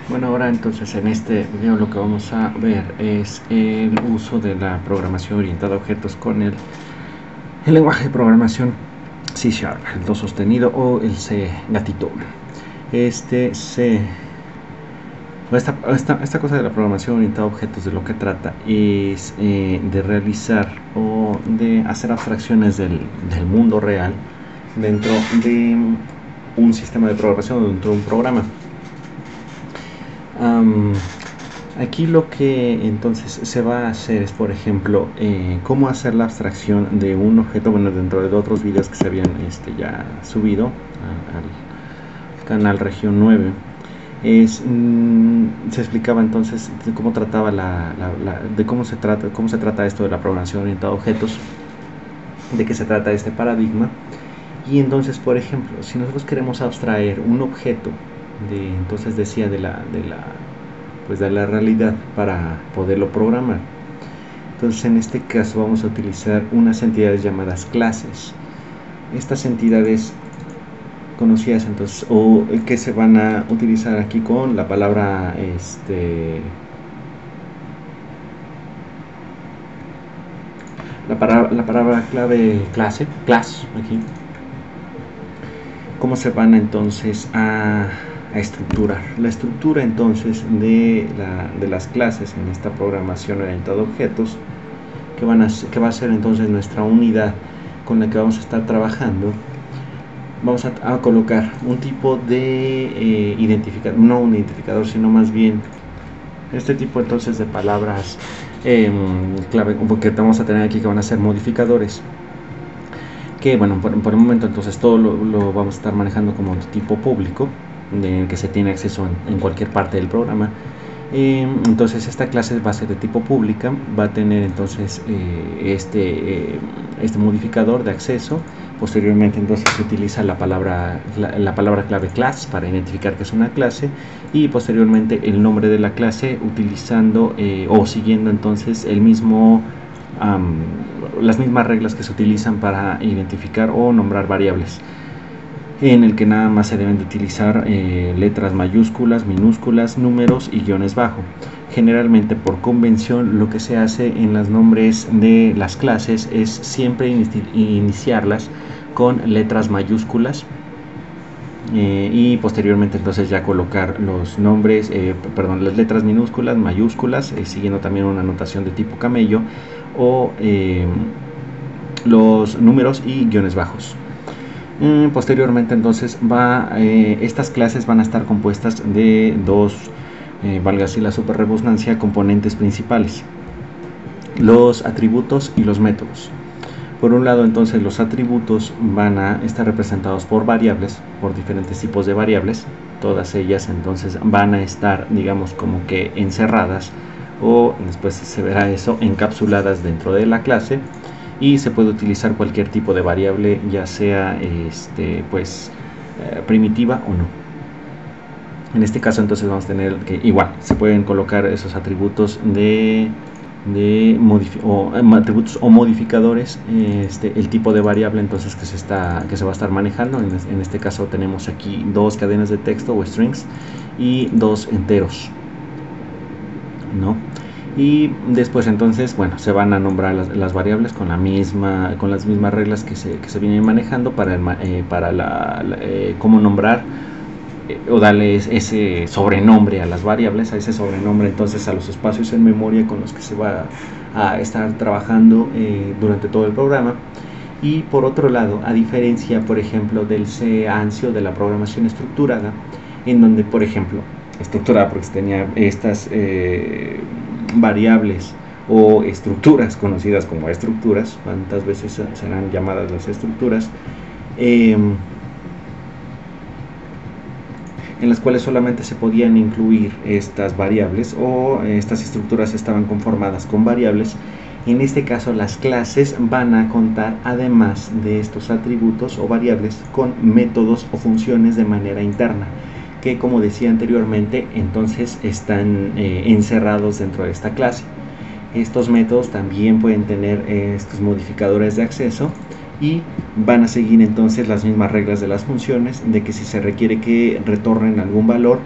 Bueno, ahora entonces en este video lo que vamos a ver es el uso de la programación orientada a objetos con el lenguaje de programación C#, el do sostenido o el C gatito. Esta cosa de la programación orientada a objetos de lo que trata es de realizar o de hacer abstracciones del mundo real dentro de un sistema de programación o dentro de un programa. Aquí lo que entonces se va a hacer es, por ejemplo, cómo hacer la abstracción de un objeto, bueno, dentro de otros videos que se habían ya subido al canal Región 9. Se explicaba entonces de cómo trataba de cómo se trata esto de la programación orientada a objetos, de qué se trata este paradigma. Y entonces, por ejemplo, si nosotros queremos abstraer un objeto entonces decía de la realidad para poderlo programar, entonces en este caso vamos a utilizar unas entidades llamadas clases. Estas entidades conocidas entonces, o que se van a utilizar aquí con la palabra la palabra clave class aquí. ¿Cómo se van entonces a estructurar? La estructura entonces de las clases en esta programación orientada a objetos, que va a ser entonces nuestra unidad con la que vamos a estar trabajando. Vamos a colocar un tipo de identificador, no un identificador, sino más bien este tipo entonces de palabras clave, porque vamos a tener aquí que van a ser modificadores, que bueno, por el momento entonces todo lo vamos a estar manejando como tipo público, de que se tiene acceso en cualquier parte del programa. Entonces esta clase va a ser de tipo pública, va a tener entonces este modificador de acceso. Posteriormente entonces se utiliza la palabra clave class para identificar que es una clase, y posteriormente el nombre de la clase utilizando o siguiendo entonces el mismo las mismas reglas que se utilizan para identificar o nombrar variables, en el que nada más se deben de utilizar letras mayúsculas, minúsculas, números y guiones bajo. Generalmente, por convención, lo que se hace en los nombres de las clases es siempre iniciarlas con letras mayúsculas, y posteriormente entonces ya colocar los nombres, las letras minúsculas, mayúsculas, siguiendo también una notación de tipo camello, o los números y guiones bajos. Posteriormente entonces estas clases van a estar compuestas de dos, valga así la super redundancia, componentes principales: los atributos y los métodos. Por un lado entonces los atributos van a estar representados por variables, por diferentes tipos de variables. Todas ellas entonces van a estar, digamos, como que encerradas, o después se verá eso, encapsuladas dentro de la clase, y se puede utilizar cualquier tipo de variable, ya sea primitiva o no. En este caso entonces vamos a tener que igual se pueden colocar esos atributos atributos o modificadores, el tipo de variable entonces que se va a estar manejando. En este caso tenemos aquí dos cadenas de texto o strings y dos enteros, ¿no? Y después entonces, bueno, se van a nombrar las variables con las mismas reglas que se vienen manejando para cómo nombrar o darle ese sobrenombre a las variables, a ese sobrenombre entonces a los espacios en memoria con los que se va a estar trabajando durante todo el programa. Y por otro lado, a diferencia, por ejemplo, del C-ANSI o de la programación estructurada, en donde, por ejemplo, estructurada porque tenía estas variables o estructuras conocidas como estructuras, cuántas veces serán llamadas las estructuras, en las cuales solamente se podían incluir estas variables, o estas estructuras estaban conformadas con variables. En este caso las clases van a contar, además de estos atributos o variables, con métodos o funciones de manera interna, que, como decía anteriormente, entonces están encerrados dentro de esta clase. Estos métodos también pueden tener estos modificadores de acceso, y van a seguir entonces las mismas reglas de las funciones, de que si se requiere que retornen algún valor,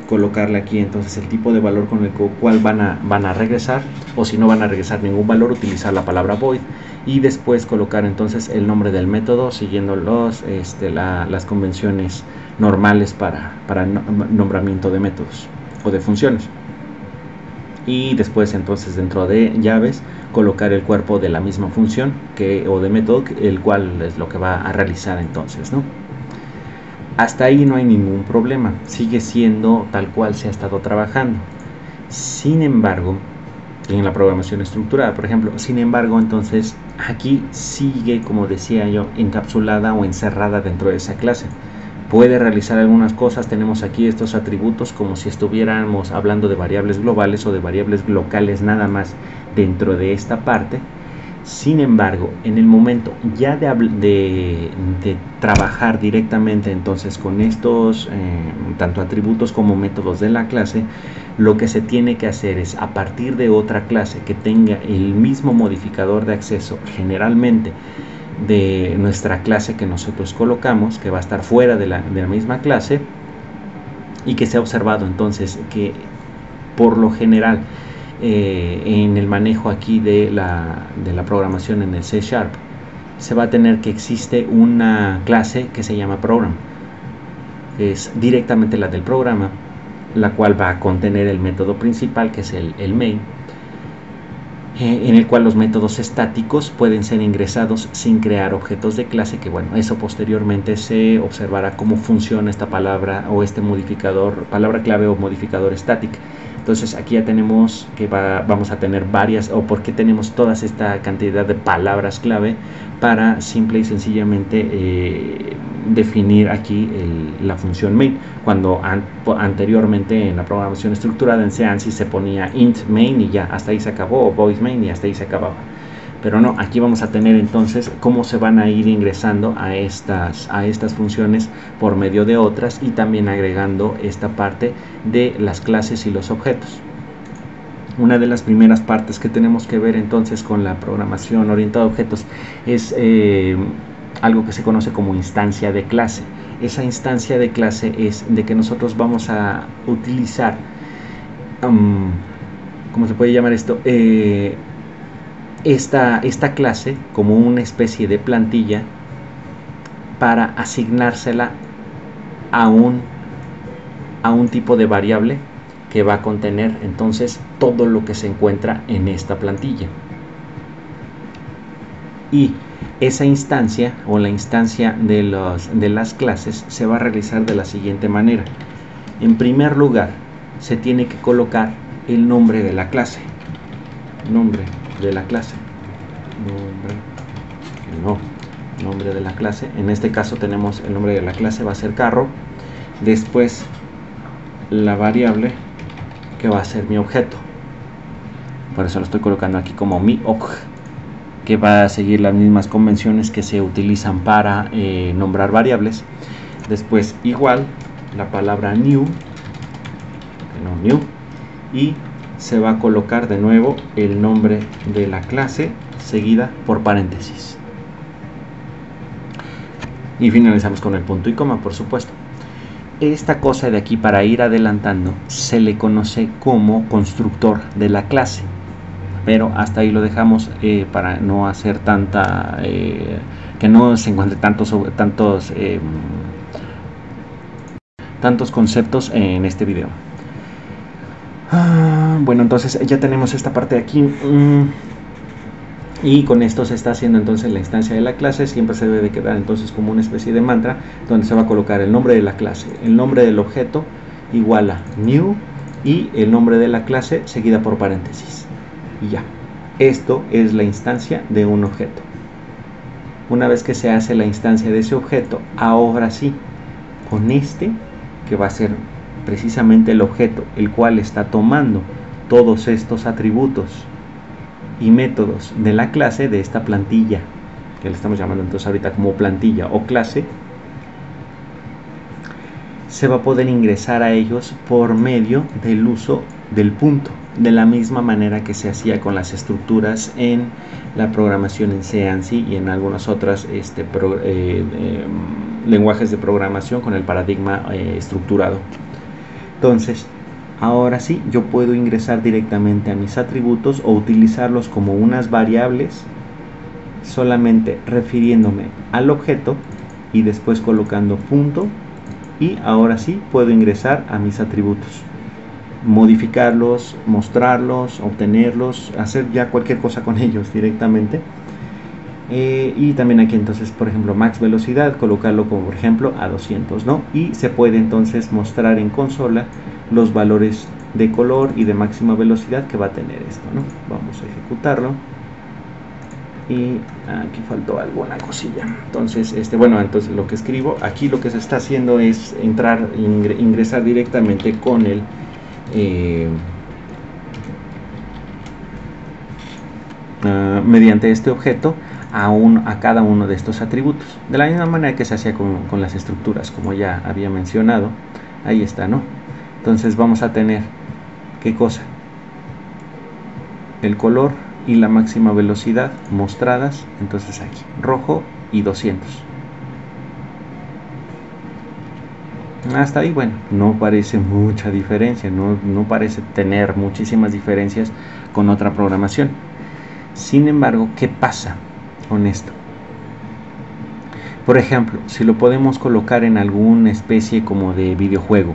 colocarle aquí entonces el tipo de valor con el cual van a regresar, o si no van a regresar ningún valor, utilizar la palabra void, y después colocar entonces el nombre del método siguiendo las convenciones normales para nombramiento de métodos o de funciones. Y después entonces dentro de llaves colocar el cuerpo de la misma función o de método, el cual es lo que va a realizar entonces, ¿no? Hasta ahí no hay ningún problema, sigue siendo tal cual se ha estado trabajando. Sin embargo, en la programación estructurada, por ejemplo, entonces aquí sigue, como decía yo, encapsulada o encerrada dentro de esa clase. Puede realizar algunas cosas, tenemos aquí estos atributos como si estuviéramos hablando de variables globales o de variables locales nada más dentro de esta parte. Sin embargo, en el momento ya de trabajar directamente entonces con estos tanto atributos como métodos de la clase, lo que se tiene que hacer es, a partir de otra clase que tenga el mismo modificador de acceso, generalmente de nuestra clase que nosotros colocamos, que va a estar fuera de la misma clase, y que se ha observado entonces que por lo general en el manejo aquí de la programación en el C# se va a tener que existe una clase que se llama program, que es directamente la del programa, la cual va a contener el método principal, que es el main, en el cual los métodos estáticos pueden ser ingresados sin crear objetos de clase, que bueno, eso posteriormente se observará cómo funciona esta palabra o este modificador, palabra clave o modificador estático. Entonces aquí ya tenemos que vamos a tener varias, o por qué tenemos toda esta cantidad de palabras clave, para simple y sencillamente definir aquí la función main, cuando anteriormente en la programación estructurada en C ANSI se ponía int main y ya, hasta ahí se acabó, o void main y hasta ahí se acababa. Pero no, aquí vamos a tener entonces cómo se van a ir ingresando a estas funciones por medio de otras, y también agregando esta parte de las clases y los objetos. Una de las primeras partes que tenemos que ver entonces con la programación orientada a objetos es algo que se conoce como instancia de clase. Esa instancia de clase es de que nosotros vamos a utilizar, ¿cómo se puede llamar esto? Esta clase como una especie de plantilla para asignársela a un tipo de variable que va a contener entonces todo lo que se encuentra en esta plantilla. Y esa instancia o la instancia de las clases se va a realizar de la siguiente manera. En primer lugar, se tiene que colocar el nombre de la clase. Nombre de la clase. Nombre de la clase. En este caso tenemos el nombre de la clase, va a ser carro. Después la variable que va a ser mi objeto. Por eso lo estoy colocando aquí como mi obj, que va a seguir las mismas convenciones que se utilizan para nombrar variables. Después igual la palabra new, y se va a colocar de nuevo el nombre de la clase seguida por paréntesis, y finalizamos con el punto y coma, por supuesto. Esta cosa de aquí, para ir adelantando, se le conoce como constructor de la clase, pero hasta ahí lo dejamos para no hacer tanta que no se encuentre tantos conceptos en este video. Bueno, entonces ya tenemos esta parte de aquí, y con esto se está haciendo entonces la instancia de la clase. Siempre se debe de quedar entonces como una especie de mantra, donde se va a colocar el nombre de la clase, el nombre del objeto igual a new, y el nombre de la clase seguida por paréntesis, y ya. Esto es la instancia de un objeto. Una vez que se hace la instancia de ese objeto, ahora sí, con este, que va a ser precisamente el objeto, el cual está tomando todos estos atributos y métodos de la clase, de esta plantilla, que le estamos llamando entonces ahorita como plantilla o clase, se va a poder ingresar a ellos por medio del uso del punto, de la misma manera que se hacía con las estructuras en la programación en C ANSI y en algunas otras lenguajes de programación con el paradigma estructurado. Entonces, ahora sí, yo puedo ingresar directamente a mis atributos o utilizarlos como unas variables, solamente refiriéndome al objeto y después colocando punto, y ahora sí puedo ingresar a mis atributos, modificarlos, mostrarlos, obtenerlos, hacer ya cualquier cosa con ellos directamente. Y también aquí entonces, por ejemplo, max velocidad, colocarlo como por ejemplo a 200, ¿no? Y se puede entonces mostrar en consola los valores de color y de máxima velocidad que va a tener esto, ¿no? Vamos a ejecutarlo. Y aquí faltó alguna cosilla. Entonces, bueno, entonces lo que escribo aquí, lo que se está haciendo es ingresar directamente con el mediante este objeto a cada uno de estos atributos, de la misma manera que se hacía con las estructuras, como ya había mencionado. Ahí está, ¿no? Entonces vamos a tener, ¿qué cosa? El color y la máxima velocidad mostradas, entonces aquí, rojo y 200. Hasta ahí, bueno, no parece mucha diferencia, no parece tener muchísimas diferencias con otra programación. Sin embargo, ¿qué pasa con esto? Por ejemplo, si lo podemos colocar en alguna especie como de videojuego,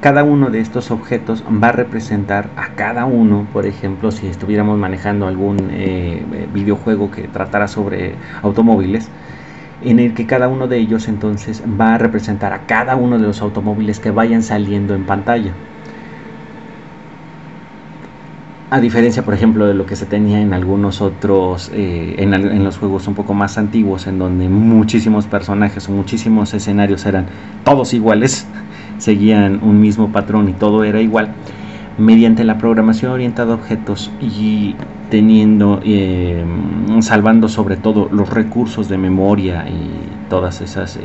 cada uno de estos objetos va a representar a cada uno. Por ejemplo, si estuviéramos manejando algún videojuego que tratara sobre automóviles, en el que cada uno de ellos entonces va a representar a cada uno de los automóviles que vayan saliendo en pantalla. A diferencia, por ejemplo, de lo que se tenía en algunos otros, en los juegos un poco más antiguos, en donde muchísimos personajes o muchísimos escenarios eran todos iguales, seguían un mismo patrón y todo era igual. Mediante la programación orientada a objetos y salvando sobre todo los recursos de memoria y todas esas,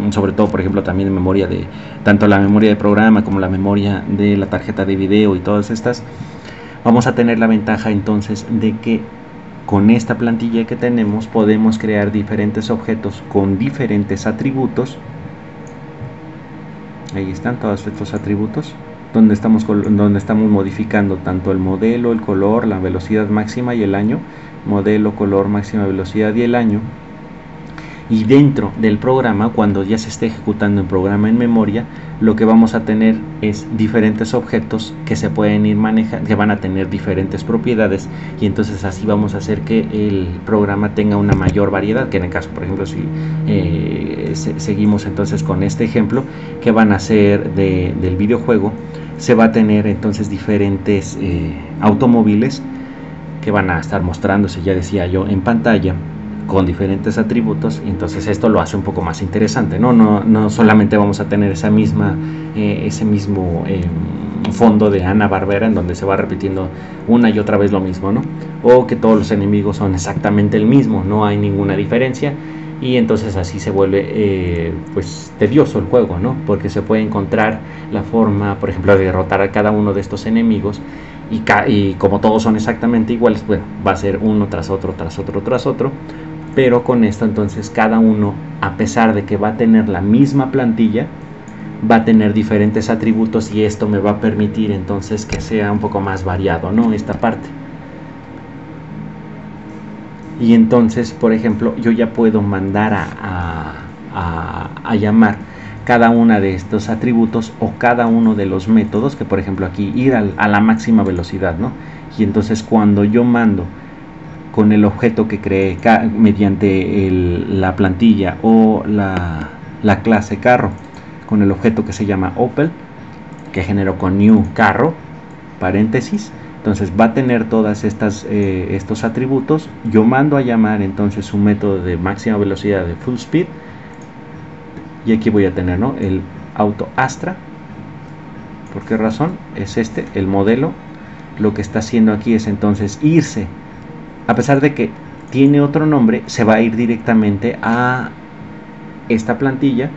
sobre todo por ejemplo también memoria de tanto la memoria de programa como la memoria de la tarjeta de video y todas estas, vamos a tener la ventaja entonces de que con esta plantilla que tenemos podemos crear diferentes objetos con diferentes atributos. Ahí están todos estos atributos donde estamos modificando tanto el modelo, el color, la velocidad máxima y el año. Modelo, color, máxima velocidad y el año. Y dentro del programa, cuando ya se esté ejecutando el programa en memoria, lo que vamos a tener es diferentes objetos que se pueden ir manejando, que van a tener diferentes propiedades, y entonces así vamos a hacer que el programa tenga una mayor variedad, que en el caso, por ejemplo, si seguimos entonces con este ejemplo, que van a ser del videojuego, se va a tener entonces diferentes automóviles que van a estar mostrándose, ya decía yo, en pantalla, con diferentes atributos, y entonces esto lo hace un poco más interesante, no solamente vamos a tener ese mismo fondo de Hanna-Barbera en donde se va repitiendo una y otra vez lo mismo, ¿no? O que todos los enemigos son exactamente el mismo, no hay ninguna diferencia, y entonces así se vuelve pues tedioso el juego, ¿no? Porque se puede encontrar la forma, por ejemplo, de derrotar a cada uno de estos enemigos, y como todos son exactamente iguales, bueno, va a ser uno tras otro, tras otro, tras otro. Pero con esto entonces cada uno, a pesar de que va a tener la misma plantilla, va a tener diferentes atributos, y esto me va a permitir entonces que sea un poco más variado, ¿no? Esta parte. Y entonces, por ejemplo, yo ya puedo mandar a llamar cada una de estos atributos o cada uno de los métodos, que por ejemplo aquí ir a la máxima velocidad, ¿no? Y entonces cuando yo mando con el objeto que creé mediante la plantilla o la clase carro, con el objeto que se llama Opel, que generó con new carro, paréntesis, entonces va a tener todas estos atributos. Yo mando a llamar entonces un método de máxima velocidad de full speed, y aquí voy a tener, ¿no?, el auto Astra. ¿Por qué razón? Es el modelo. Lo que está haciendo aquí es entonces irse, a pesar de que tiene otro nombre, se va a ir directamente a esta plantilla,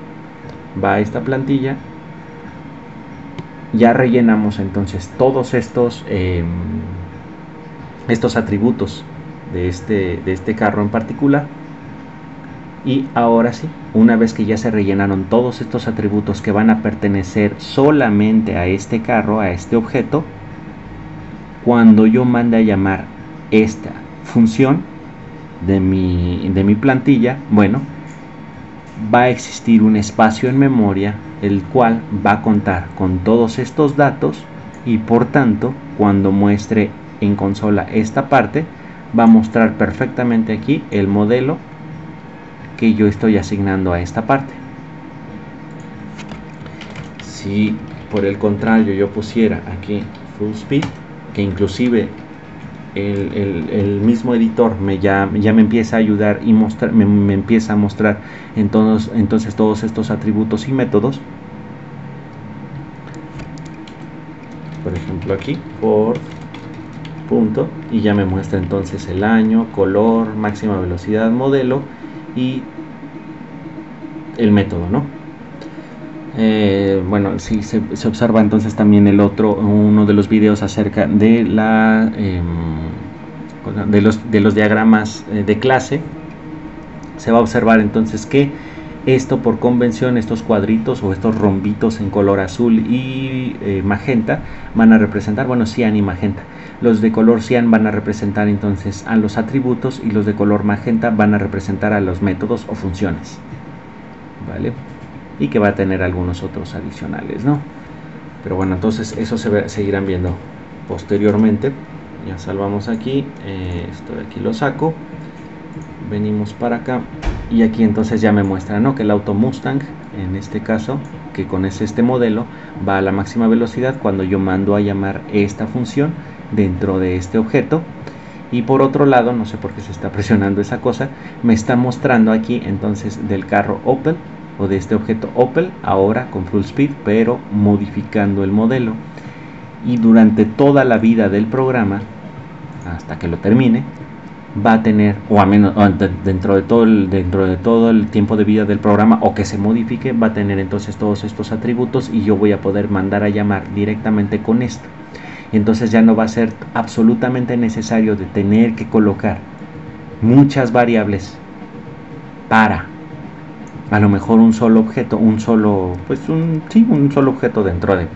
va a esta plantilla, ya rellenamos entonces todos estos atributos de este carro en particular, Y ahora sí, una vez que ya se rellenaron todos estos atributos que van a pertenecer solamente a este carro, a este objeto, cuando yo mande a llamar esta función de mi plantilla, bueno, va a existir un espacio en memoria el cual va a contar con todos estos datos, y por tanto cuando muestre en consola esta parte va a mostrar perfectamente aquí el modelo que yo estoy asignando a esta parte. Si por el contrario yo pusiera aquí full speed, que inclusive el mismo editor ya me empieza a ayudar y me empieza a mostrar entonces todos estos atributos y métodos. Por ejemplo aquí por punto, y ya me muestra entonces el año, color, máxima velocidad, modelo y el método, ¿no? Bueno, sí, se observa entonces también uno de los videos acerca de de los diagramas de clase. Se va a observar entonces que esto por convención, estos cuadritos o estos rombitos en color azul y magenta van a representar, bueno, cian y magenta. Los de color cian van a representar entonces a los atributos, y los de color magenta van a representar a los métodos o funciones, ¿vale? Y que va a tener algunos otros adicionales, ¿no? Pero bueno, entonces eso seguirán viendo posteriormente. Ya salvamos aquí, esto de aquí lo saco, venimos para acá, y aquí entonces ya me muestra, ¿no?, que el auto Mustang, en este caso, que con este modelo, va a la máxima velocidad cuando yo mando a llamar esta función dentro de este objeto. Y por otro lado, no sé por qué se está presionando esa cosa, me está mostrando aquí entonces del carro Opel, o de este objeto Opel, ahora con full speed, pero modificando el modelo. Y durante toda la vida del programa, hasta que lo termine, va a tener, o al menos dentro de todo el tiempo de vida del programa, o que se modifique, va a tener entonces todos estos atributos, y yo voy a poder mandar a llamar directamente con esto. Entonces ya no va a ser absolutamente necesario de tener que colocar muchas variables para a lo mejor un solo objeto, un solo objeto dentro de,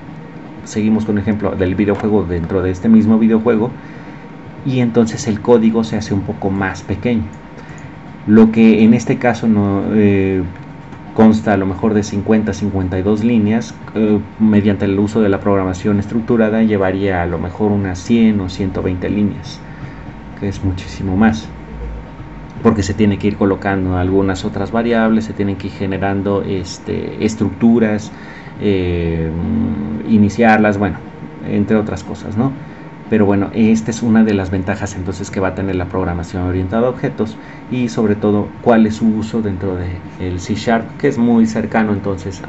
seguimos con el ejemplo del videojuego, dentro de este mismo videojuego, y entonces el código se hace un poco más pequeño. Lo que en este caso no consta a lo mejor de 52 líneas, mediante el uso de la programación estructurada llevaría a lo mejor unas 100 o 120 líneas, que es muchísimo más, porque se tiene que ir colocando algunas otras variables, se tienen que ir generando estructuras, iniciarlas, bueno, entre otras cosas, ¿no? Pero bueno, esta es una de las ventajas entonces que va a tener la programación orientada a objetos, y sobre todo cuál es su uso dentro del C#, que es muy cercano entonces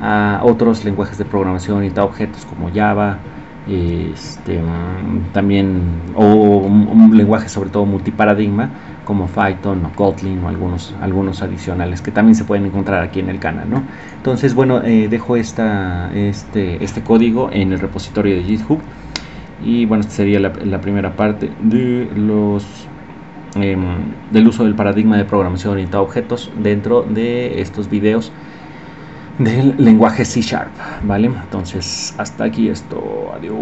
a otros lenguajes de programación orientada a objetos como Java, también, o un lenguaje sobre todo multiparadigma como Python o Kotlin, o algunos adicionales que también se pueden encontrar aquí en el canal, ¿no? Entonces, bueno, dejo este código en el repositorio de GitHub. Y bueno, esta sería la primera parte de del uso del paradigma de programación orientada a objetos dentro de estos videos del lenguaje C#, ¿vale? Entonces, hasta aquí esto. Adiós.